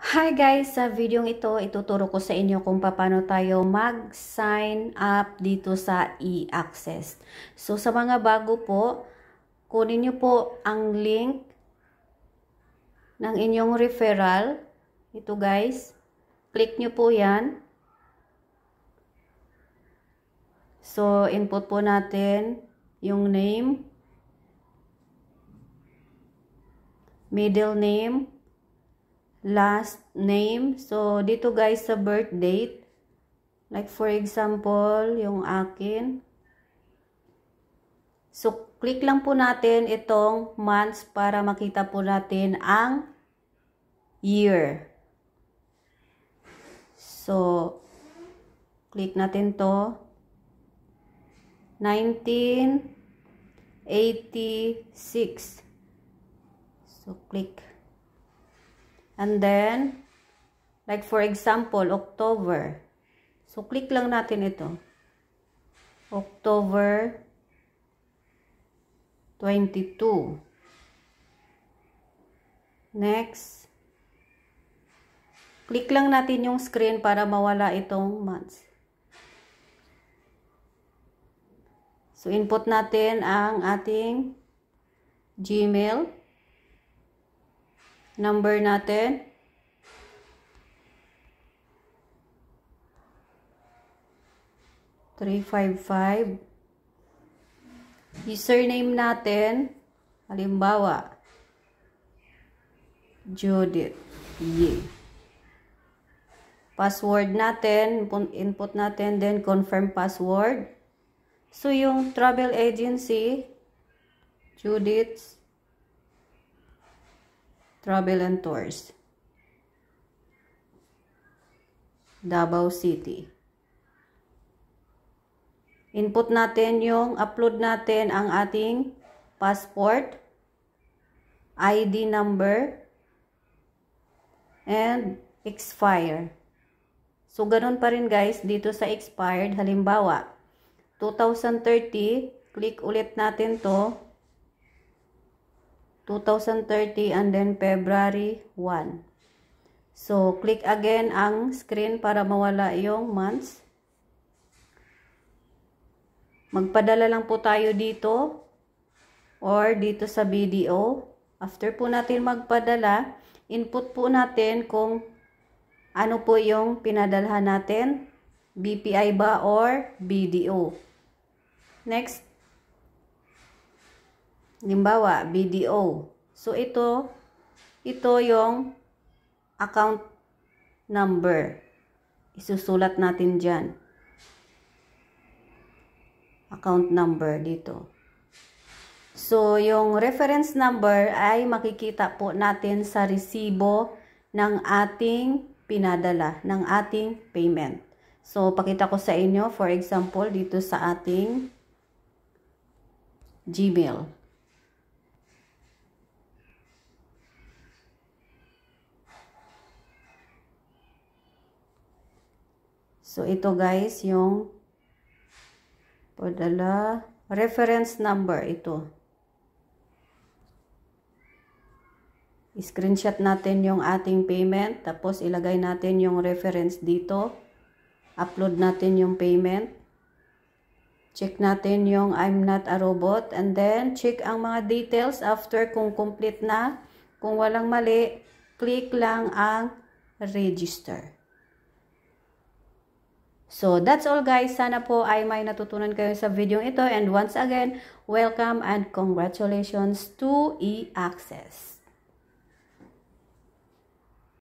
Hi guys! Sa video ito, ituturo ko sa inyo kung paano tayo mag-sign up dito sa e-access. So sa mga bago po, kunin nyo po ang link ng inyong referral. Ito guys, click nyo po yan. So input po natin yung name, middle name, last name. So dito guys sa birth date, like for example yung akin, so click lang po natin itong months para makita po natin ang year. So click natin to 1986. So click. And then, like for example, October. So, click lang natin ito. October 22. Next. Click lang natin yung screen para mawala itong months. So, input natin ang ating Gmail. Number natin. (355). Username natin. Halimbawa, Judith. Yeah. Password natin. Input natin. Then, confirm password. So, yung travel agency, Judith's Travel and Tours, Davao City. Input natin yung upload natin ang ating passport, ID number, and expire. So, ganun pa rin guys dito sa expired. Halimbawa, 2030, click ulit natin to. 2030 and then February 1. So, click again ang screen para mawala yung months. Magpadala lang po tayo dito or dito sa BDO. After po natin magpadala, input po natin kung ano po yung pinadalhan natin. BPI ba or BDO. Next. Halimbawa, BDO. So, ito yung account number. Isusulat natin dyan. Account number dito. So, yung reference number ay makikita po natin sa resibo ng ating pinadala, ng ating payment. So, pakita ko sa inyo, for example, dito sa ating Gmail. So, ito guys, yung padala, reference number, ito. I-screenshot natin yung ating payment, tapos ilagay natin yung reference dito. Upload natin yung payment. Check natin yung I'm not a robot, and then check ang mga details after kung complete na. Kung walang mali, click lang ang register. So, that's all guys. Sana po ay may natutunan kayo sa video ito. And once again, welcome and congratulations to e-access.